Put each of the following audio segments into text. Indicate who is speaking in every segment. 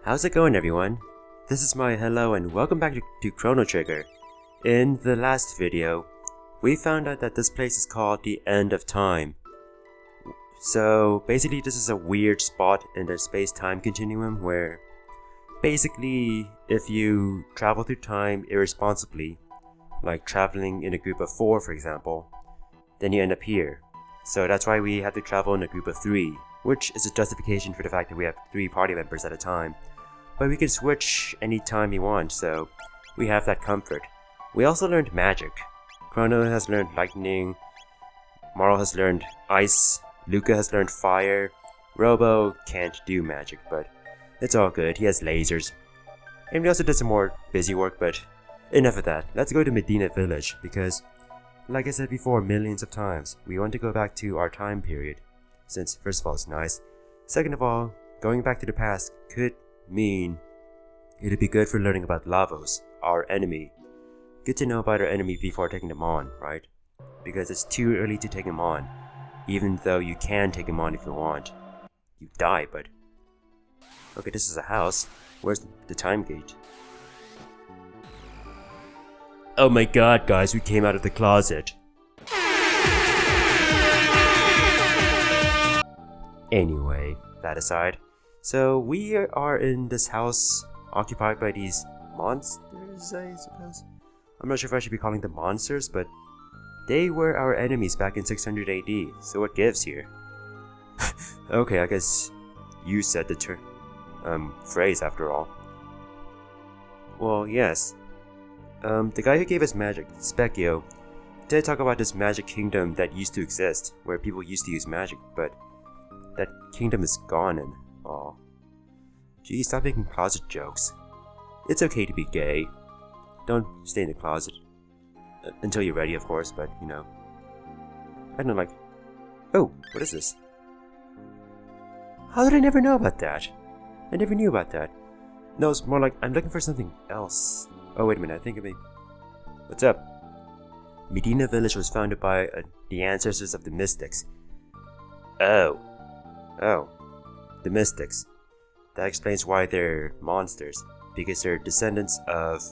Speaker 1: How's it going, everyone? This is my hello and welcome back to Chrono Trigger. In the last video, we found out that this place is called the End of Time. So basically this is a weird spot in the space-time continuum where basically if you travel through time irresponsibly, like traveling in a group of 4 for example, then you end up here. So that's why we have to travel in a group of 3, which is a justification for the fact that we have 3 party members at a time. But we can switch anytime we want, so we have that comfort. We also learned magic. Chrono has learned lightning, Marl has learned ice, Luca has learned fire, Robo can't do magic, but it's all good, he has lasers. And we also did some more busy work, but enough of that. Let's go to Medina Village, because like I said before millions of times, we want to go back to our time period. Since first of all it's nice, second of all, going back to the past could mean it'd be good for learning about Lavos, our enemy. Good to know about our enemy before taking them on, right? Because it's too early to take him on, even though you can take him on if you want. You die, but... Okay, this is a house. Where's the time gate? Oh my god, guys, we came out of the closet. Anyway, that aside. So we are in this house occupied by these monsters, I suppose? I'm not sure if I should be calling them monsters, but they were our enemies back in 600 AD, so what gives here? Okay, I guess you said the phrase after all. Well, yes. The guy who gave us magic, Specchio, did talk about this magic kingdom that used to exist, where people used to use magic, but that kingdom is gone and... Aw. Gee, stop making closet jokes. It's okay to be gay. Don't stay in the closet. Until you're ready, of course, but, you know. I don't like... Oh, what is this? How did I never know about that? I never knew about that. No, it's more like, I'm looking for something else. Oh, wait a minute, I think of me. What's up? Medina Village was founded by the ancestors of the Mystics. Oh. The Mystics. That explains why they're monsters, because they're descendants of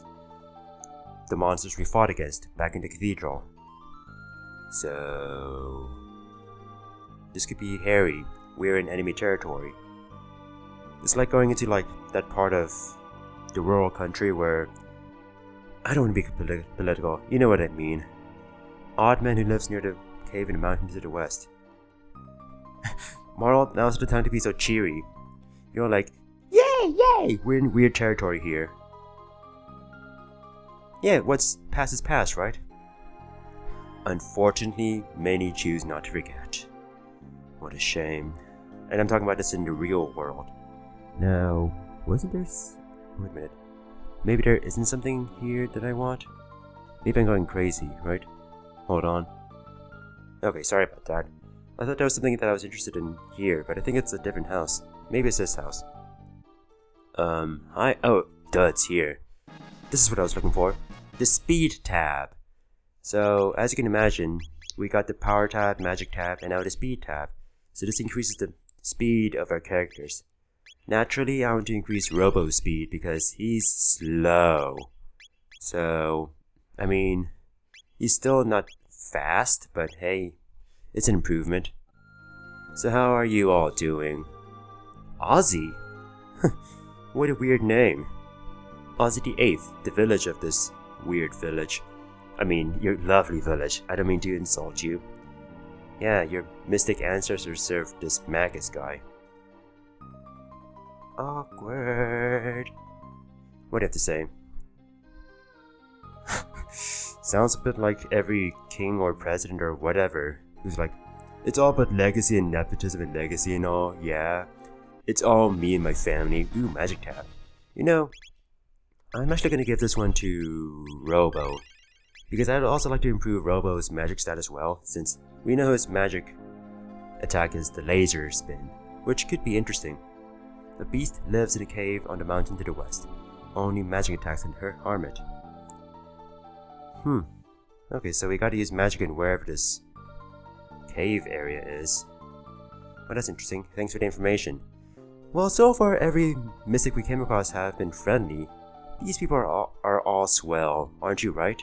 Speaker 1: the monsters we fought against back in the cathedral. So... this could be hairy. We're in enemy territory. It's like going into like that part of the rural country where... I don't want to be political, you know what I mean. Odd man who lives near the cave in the mountains to the west. Marl, now's the time to be so cheery. You're like, yay, yay! We're in weird territory here. Yeah, what's past is past, right? Unfortunately, many choose not to forget. What a shame. And I'm talking about this in the real world. Now, wasn't there... Wait a minute. Maybe there isn't something here that I want? Maybe I'm going crazy, right? Hold on. Okay, sorry about that. I thought there was something that I was interested in here, but I think it's a different house. Maybe it's this house. Hi. Oh, duh, it's here. This is what I was looking for. The speed tab. So, as you can imagine, we got the power tab, magic tab, and now the speed tab. So this increases the speed of our characters. Naturally, I want to increase Robo's speed because he's slow. So, I mean, he's still not fast, but hey, it's an improvement. So how are you all doing? Ozzy? What a weird name. Ozzy the 8th, the village of this weird village. I mean, your lovely village. I don't mean to insult you. Yeah, your mystic ancestors served this Magus guy. Awkward. What do you have to say? Sounds a bit like every king or president or whatever who's like, it's all about legacy and nepotism and legacy and all, yeah. It's all me and my family. Ooh, magic tab. You know, I'm actually gonna give this one to Robo. Because I'd also like to improve Robo's magic stat as well, since we know his magic attack is the laser spin, which could be interesting. The beast lives in a cave on the mountain to the west. Only magic attacks can harm it. Okay, so we gotta use magic in wherever this cave area is. Well, that's interesting. Thanks for the information. Well, so far every mystic we came across have been friendly. These people are all swell, aren't you, right?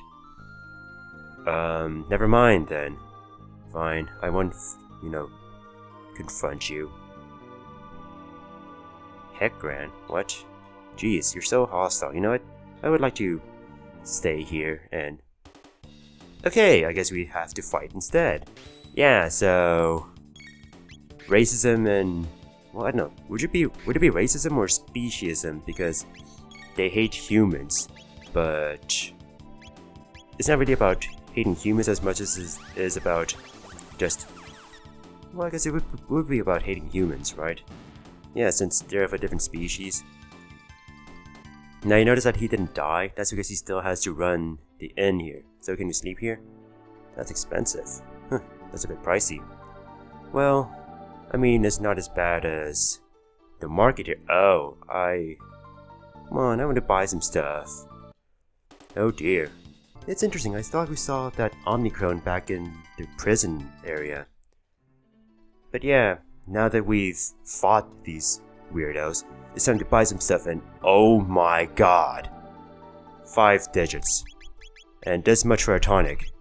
Speaker 1: Never mind then. Fine, I won't, confront you. Heck, Gran, what? Jeez, you're so hostile. You know what? I would like to stay here and... Okay, I guess we have to fight instead. Yeah, so... Racism and... Well, I don't know. Would it be racism or speciesism? Because they hate humans. But... It's not really about hating humans as much as it is about just... Well, I guess it would be about hating humans, right? Yeah, since they're of a different species. Now you notice that he didn't die. That's because he still has to run the inn here. So can you sleep here? That's expensive. Huh, that's a bit pricey. Well, I mean, it's not as bad as the market here. Oh, come on, I want to buy some stuff. Oh dear. It's interesting, I thought we saw that Omnicron back in the prison area. But yeah, now that we've fought these weirdos, it's time to buy some stuff and oh my god. 5 digits. And this much for a tonic.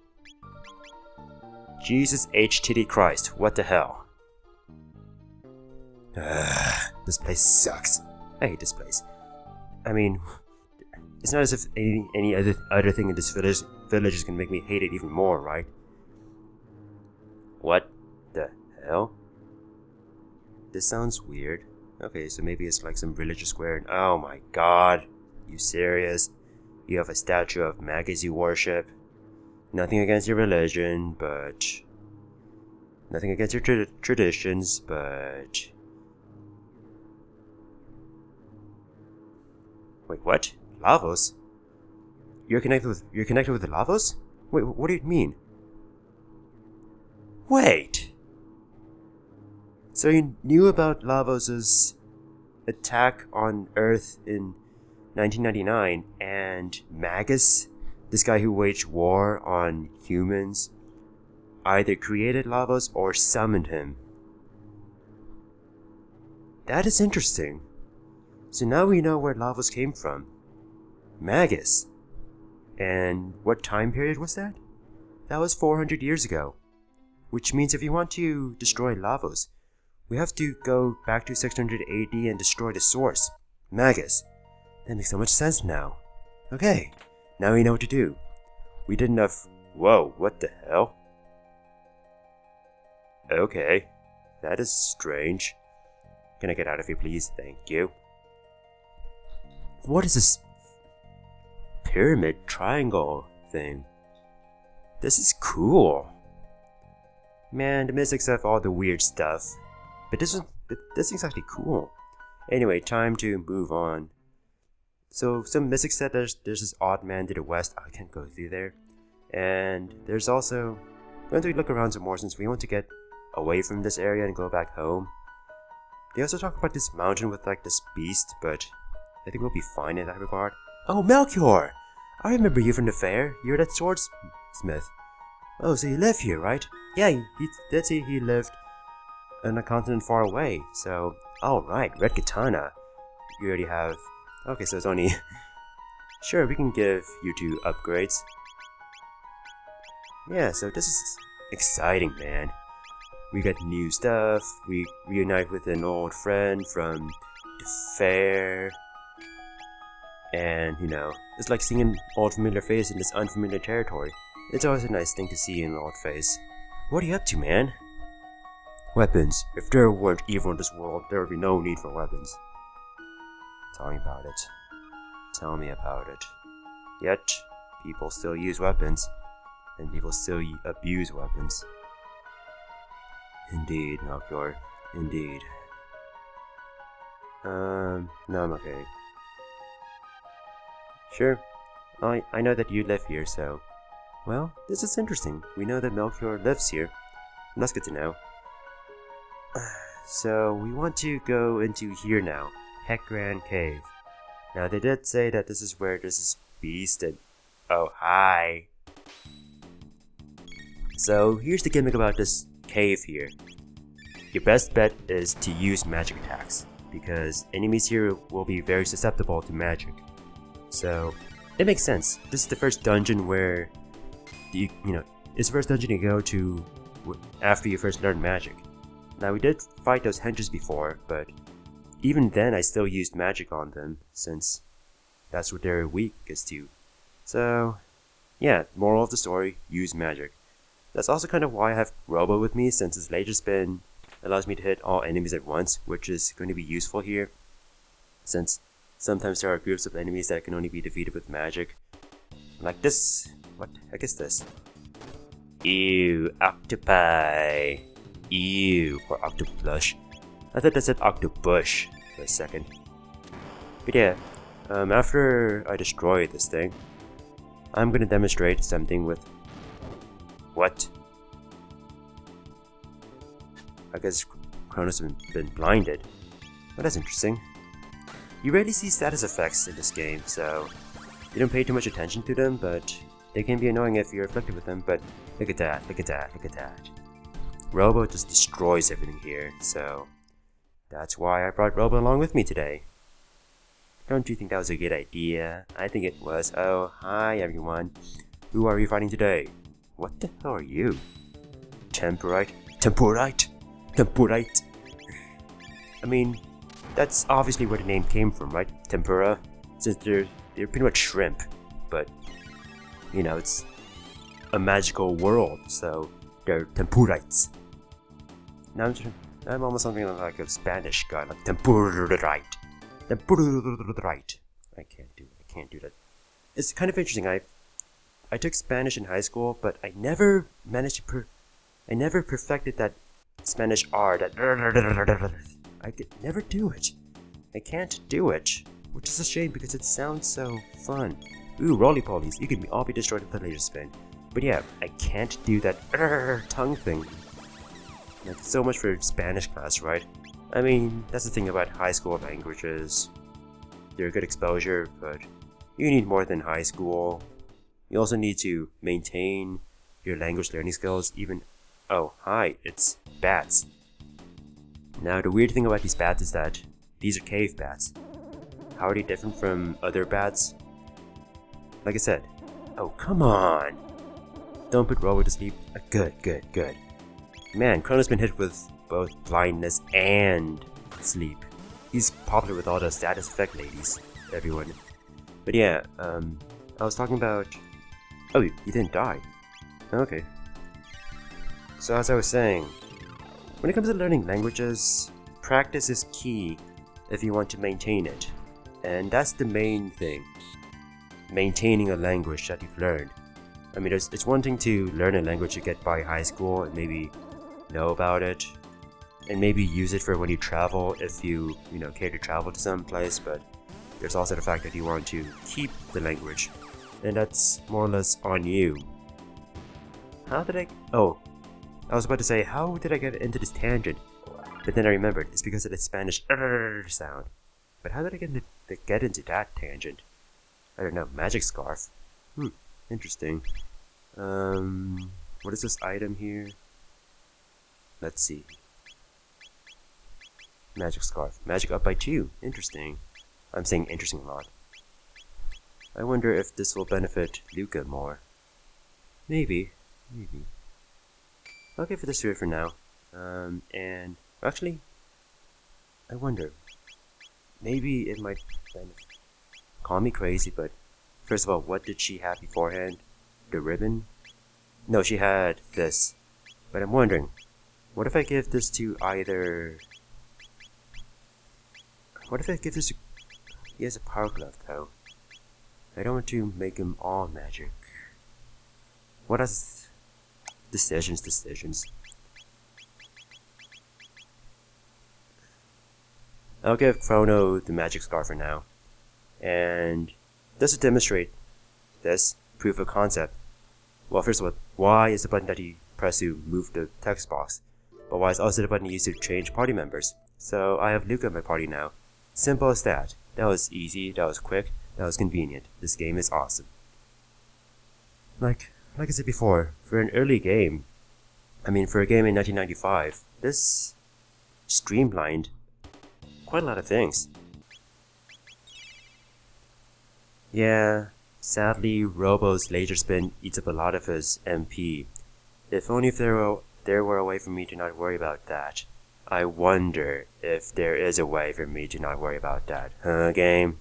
Speaker 1: Jesus HTT Christ, what the hell? This place sucks. I hate this place. I mean, it's not as if any other thing in this village is gonna make me hate it even more, right? What the hell? This sounds weird. Okay, so maybe it's like some religious square. Oh my god. You serious? You have a statue of Magus you worship? Nothing against your religion, but... Nothing against your traditions, but... Wait, what? Lavos? You're connected with the Lavos? Wait, what do you mean? Wait! So you knew about Lavos' attack on Earth in 1999, and Magus, this guy who waged war on humans, either created Lavos or summoned him. That is interesting. So now we know where Lavos came from. Magus. And what time period was that? That was 400 years ago. Which means if you want to destroy Lavos, we have to go back to 600 AD and destroy the source, Magus. That makes so much sense now. Okay, now we know what to do. We did enough... Whoa, what the hell? Okay, that is strange. Can I get out of here, please? Thank you. What is this pyramid triangle thing? This is cool. Man, the mystics have all the weird stuff. But this thing's actually cool. Anyway, time to move on. So some mystics said there's this odd man to the west. I can't go through there. And there's also... We're going to look around some more since we want to get away from this area and go back home. They also talk about this mountain with like this beast, but I think we'll be fine in that regard. Oh, Melchior! I remember you from the fair. You're that swordsmith. Oh, so you live here, right? Yeah, he lived on a continent far away. So, alright, red katana. You already have... Okay, so it's only... Sure, we can give you 2 upgrades. Yeah, so this is exciting, man. We got new stuff, we reunite with an old friend from the fair. And, it's like seeing an old familiar face in this unfamiliar territory. It's always a nice thing to see an old face. What are you up to, man? Weapons. If there weren't evil in this world, there would be no need for weapons. Tell me about it. Tell me about it. Yet, people still use weapons. And people still abuse weapons. Indeed, Melchior. Indeed. No, I'm okay. Sure. I know that you live here, so... Well, this is interesting. We know that Melchior lives here. And that's good to know. So, we want to go into here now. Hekran Cave. Now, they did say that this is where there's this beast and... Oh, hi! So, here's the gimmick about this cave here. Your best bet is to use magic attacks. because enemies here will be very susceptible to magic. So it makes sense. This is the first dungeon where it's the first dungeon you go to after you first learn magic. Now we did fight those henches before, but even then I still used magic on them since that's what they're weakest to. So yeah, moral of the story, use magic. That's also kind of why I have Robo with me, since his laser spin allows me to hit all enemies at once, which is going to be useful here, since sometimes there are groups of enemies that can only be defeated with magic. Like this. What the heck is this? Ew, octopi. Ew, or octoplush. I thought that said octobush for a second. But yeah, after I destroy this thing, I'm gonna demonstrate something with... What? I guess Chrono's been blinded. Well, that's interesting. You rarely see status effects in this game, so you don't pay too much attention to them, but they can be annoying if you're afflicted with them. But look at that, look at that, look at that. Robo just destroys everything here, so that's why I brought Robo along with me today. Don't you think that was a good idea? I think it was. Oh, hi everyone. Who are you fighting today? What the hell are you? Temporite? Temporite? Temporite? I mean, that's obviously where the name came from, right? Tempura? Since they're pretty much shrimp, but you know, it's a magical world, so they're tempurites. Now I'm almost something like a Spanish guy, like temporite. Temporite. I can't do that. It's kind of interesting. I took Spanish in high school, but I never managed to I never perfected that Spanish R, that I could never do it. I can't do it, which is a shame because it sounds so fun. Ooh, roly-polies, you can all be destroyed with a laser spin. But yeah, I can't do that tongue thing. Like, so much for Spanish class, right? I mean, that's the thing about high school languages. They're a good exposure, but you need more than high school. You also need to maintain your language learning skills even... Oh, hi, it's bats. Now, the weird thing about these bats is that these are cave bats. How are they different from other bats? Like I said, oh, come on! Don't put Robo to sleep. Good. Man, Chrono's been hit with both blindness and sleep. He's popular with all the status effect ladies, everyone. But yeah, I was talking about... Oh, you didn't die. Okay. So as I was saying, when it comes to learning languages, practice is key if you want to maintain it. And that's the main thing. Maintaining a language that you've learned. I mean, it's one thing to learn a language you get by high school and maybe know about it, and maybe use it for when you travel if you care to travel to some place, but there's also the fact that you want to keep the language, and that's more or less on you. Oh, I was about to say, how did I get into this tangent? But then I remembered, it's because of the Spanish sound. But how did I get into that tangent? I don't know, magic scarf. Interesting. What is this item here? Let's see. Magic scarf. Magic up by 2. Interesting. I'm saying interesting a lot. I wonder if this will benefit Luca more. Maybe. I'll give it this for now. And actually, I wonder. Maybe it might benefit. Call me crazy, but first of all, what did she have beforehand? The ribbon? No, she had this. But I'm wondering, what if I give this to either... What if I give this to... He has a power glove, though. I don't want to make him all magic. What else? Decisions. I'll give Chrono the magic scarf for now. And just to demonstrate this proof of concept. Well, first of all, Y is the button that you press to move the text box. But Y is also the button you use to change party members. So I have Luca in my party now. Simple as that. That was easy, that was quick, that was convenient. This game is awesome. Like I said before, for an early game, for a game in 1995, this streamlined quite a lot of things. Yeah, sadly, Robo's laser spin eats up a lot of his MP. If only if there were a way for me to not worry about that. I wonder if there is a way for me to not worry about that. Huh, game?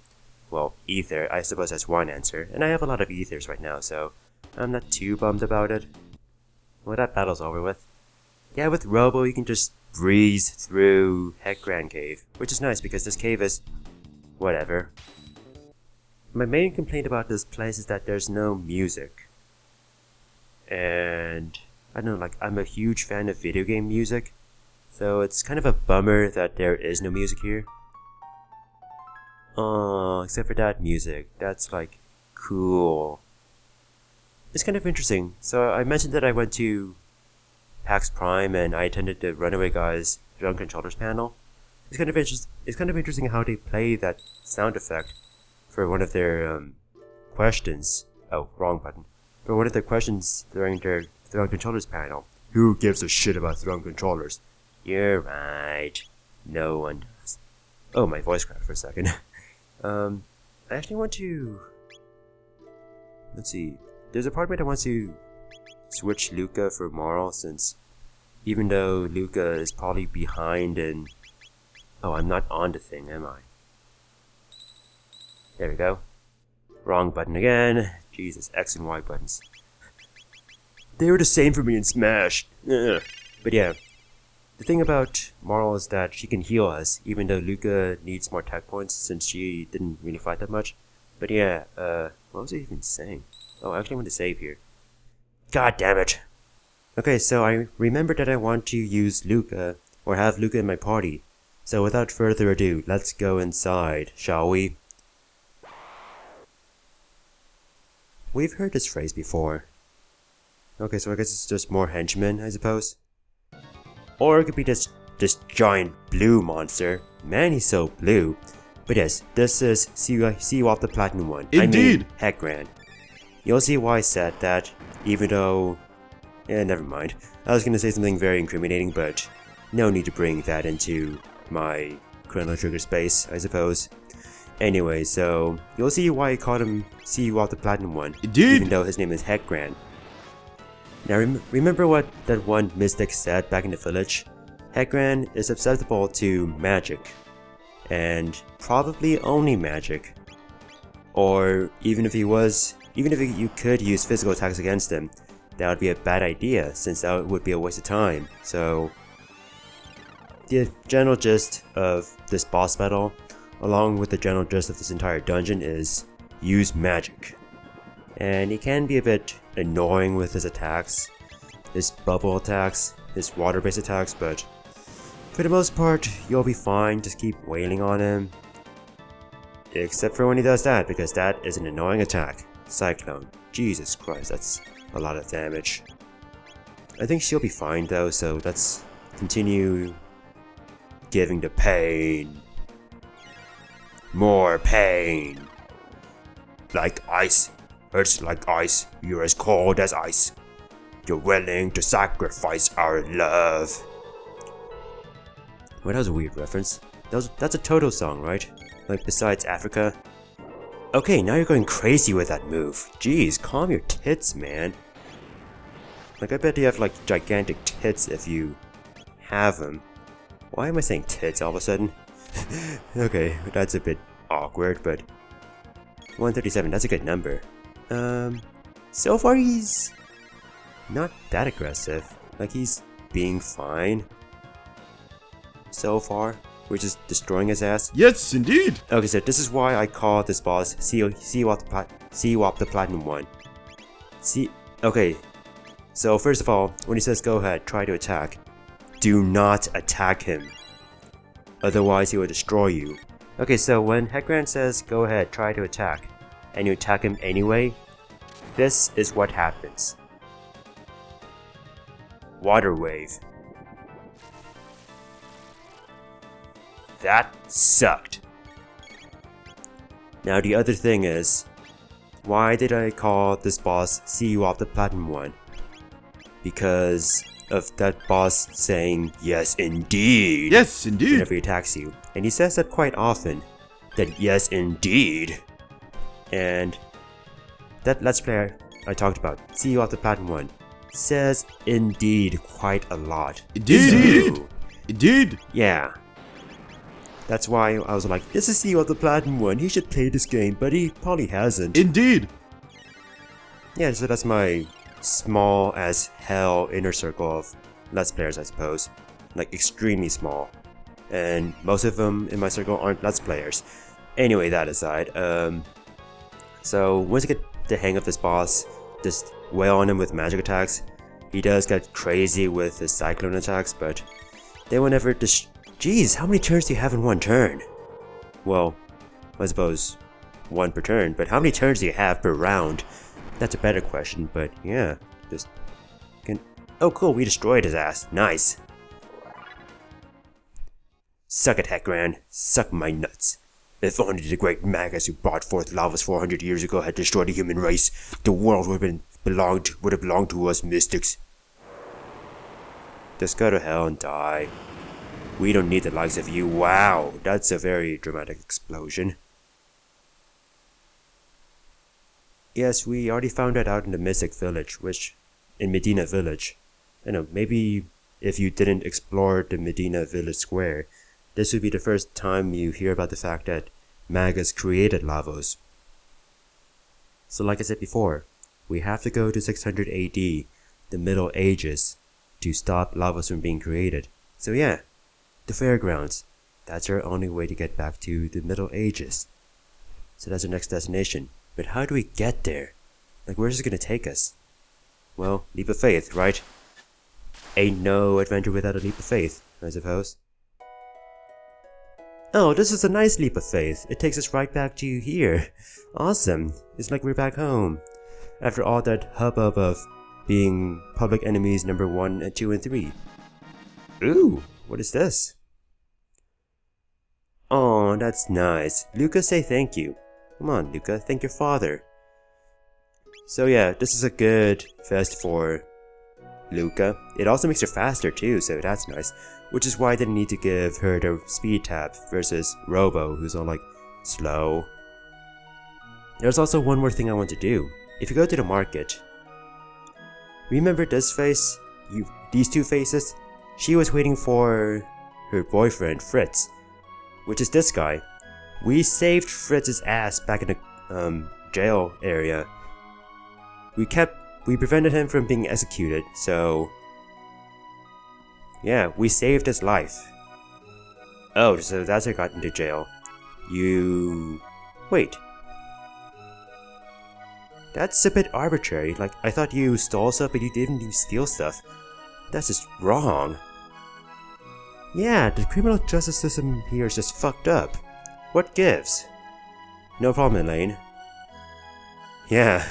Speaker 1: Well, ether, I suppose that's one answer, and I have a lot of ethers right now, so I'm not too bummed about it. Well, that battle's over with. Yeah, with Robo, you can just breeze through Heckran Cave, which is nice because this cave is whatever. My main complaint about this place is that there's no music. And I don't know, like, I'm a huge fan of video game music, so it's kind of a bummer that there is no music here. Oh, except for that music. That's like cool. It's kind of interesting. So I mentioned that I went to PAX Prime and I attended the Runaway Guys Drum Controllers panel. It's kind of interesting how they play that sound effect for one of their questions. Oh, wrong button. For one of their questions during their Drum Controllers panel. Who gives a shit about Drum Controllers? You're right. No one does. Oh, my voice cracked for a second. I actually want to... Let's see. There's a part of me that wants to switch Luca for Marl, since even though Luca is probably behind in... Oh, I'm not on the thing, am I? There we go. Wrong button again. Jesus, X and Y buttons. They were the same for me in Smash. Ugh. But yeah, the thing about Marl is that she can heal us, even though Luca needs more tech points since she didn't really fight that much. But yeah, what was I even saying? Oh, I actually want to save here. God damn it! Okay, so I remembered that I want to use Luca, or have Luca in my party. So without further ado, let's go inside, shall we? We've heard this phrase before. Okay, so I guess it's just more henchmen, I suppose. Or it could be this giant blue monster. Man, he's so blue. But yes, this is CwapThePlatinumOne.
Speaker 2: Indeed!
Speaker 1: I mean, Heckran. You'll see why I said that, even though... Yeah, never mind. I was gonna say something very incriminating, but no need to bring that into my Chrono Trigger space, I suppose. Anyway, so you'll see why I called him CwapThePlatinumOne.
Speaker 2: Indeed!
Speaker 1: Even though his name is Heckran. Now remember what that one mystic said back in the village? Heckran is susceptible to magic. And probably only magic. Or even if you could use physical attacks against him, that would be a bad idea, since that would be a waste of time. So the general gist of this boss battle, along with the general gist of this entire dungeon, is use magic. And he can be a bit annoying with his attacks, his bubble attacks, his water-based attacks, but for the most part, you'll be fine. Just keep wailing on him. Except for when he does that, because that is an annoying attack. Cyclone. Jesus Christ, that's a lot of damage. I think she'll be fine though, so let's continue giving the pain. More pain. Like ice. Hurts like ice. You're as cold as ice. You're willing to sacrifice our love. Well, that was a weird reference. That's a Toto song, right? Like, besides Africa. Okay, now you're going crazy with that move. Jeez, calm your tits, man. Like, I bet you have, like, gigantic tits if you have them. Why am I saying tits all of a sudden? Okay, that's a bit awkward, but 137, that's a good number. So far he's not that aggressive. Like, he's being fine. So far, we're just destroying his ass.
Speaker 2: Yes, indeed!
Speaker 1: Okay, so this is why I call this boss CwapThePlatinumOne. Okay, so first of all, when he says go ahead, try to attack, do not attack him. Otherwise, he will destroy you. Okay, so when Heckran says go ahead, try to attack, and you attack him anyway, this is what happens. Water wave. That sucked. Now the other thing is, why did I call this boss CwapThePlatinumOne? Because of that boss saying yes indeed.
Speaker 2: Yes, indeed.
Speaker 1: Whenever he attacks you. And he says that quite often. That yes, indeed. And that Let's Player I talked about, CEO of the CwapThePlatinumOne, says indeed quite a lot.
Speaker 2: Indeed! Indeed!
Speaker 1: Yeah. That's why I was like, this is CEO of the CwapThePlatinumOne, he should play this game, but he probably hasn't.
Speaker 2: Indeed!
Speaker 1: Yeah, so that's my small as hell inner circle of Let's Players, I suppose. Like, extremely small. And most of them in my circle aren't Let's Players. Anyway, that aside, so once you get the hang of this boss, just wail on him with magic attacks. He does get crazy with his cyclone attacks, but they will never Jeez, how many turns do you have in one turn? Well, I suppose one per turn, but how many turns do you have per round? That's a better question, but yeah, just oh cool, we destroyed his ass. Nice. Suck it, Heckran. Suck my nuts. If only the great Magus who brought forth lavas 400 years ago had destroyed the human race, the world would have belonged to us mystics. Just go to hell and die. We don't need the likes of you. Wow, that's a very dramatic explosion. Yes, we already found that out in the Mystic Village, in Medina Village. I know, maybe if you didn't explore the Medina Village Square, this would be the first time you hear about the fact that Magus created Lavos. So like I said before, we have to go to 600 AD, the Middle Ages, to stop Lavos from being created. So yeah, the fairgrounds. That's our only way to get back to the Middle Ages. So that's our next destination. But how do we get there? Like, where's this gonna take us? Well, leap of faith, right? Ain't no adventure without a leap of faith, I suppose. Oh, this is a nice leap of faith. It takes us right back to here. Awesome. It's like we're back home. After all that hubbub of being public enemies number 1 and 2 and 3. Ooh, what is this? Oh, that's nice. Luca, say thank you. Come on, Luca, thank your father. So yeah, this is a good vest for Luca. It also makes her faster too, so that's nice. Which is why I didn't need to give her the speed tab versus Robo, who's all like, slow. There's also one more thing I want to do. If you go to the market, remember this face? These two faces? She was waiting for her boyfriend, Fritz, which is this guy. We saved Fritz's ass back in the jail area. We prevented him from being executed, so yeah, we saved his life. Oh, so that's how I got into jail. Wait. That's a bit arbitrary. Like, I thought you stole stuff, but you didn't even steal stuff. That's just wrong. Yeah, the criminal justice system here is just fucked up. What gives? No problem, Elaine. Yeah,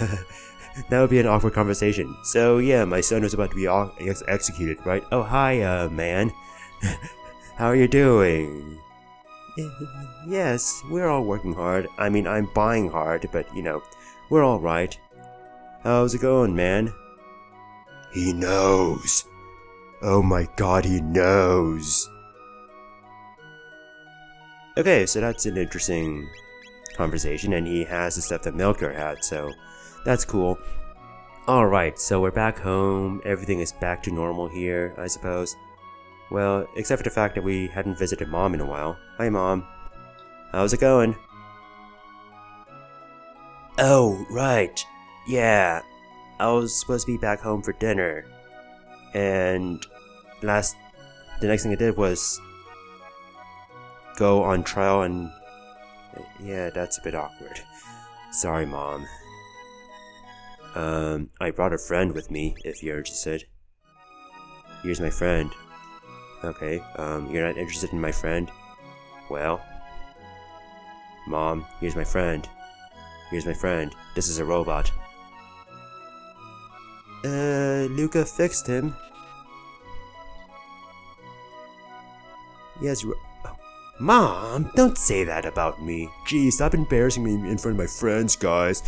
Speaker 1: that would be an awkward conversation. So yeah, my son was about to be executed, right? Oh, hi, man. How are you doing? Yes, we're all working hard. I mean, I'm buying hard, but you know, we're all right. How's it going, man? He knows. Oh my god, he knows. Okay, so that's an interesting conversation, and he has the stuff that Milker had, so that's cool. Alright, so we're back home. Everything is back to normal here, I suppose. Well, except for the fact that we hadn't visited Mom in a while. Hi, Mom. How's it going? Oh, right. Yeah. I was supposed to be back home for dinner. And the next thing I did was go on trial, and yeah, that's a bit awkward. Sorry, Mom. I brought a friend with me, if you're interested. Here's my friend. Okay, you're not interested in my friend? Well, Mom, here's my friend. Here's my friend. This is a robot. Luca fixed him. Yes, Mom, don't say that about me. Jeez, stop embarrassing me in front of my friends, guys.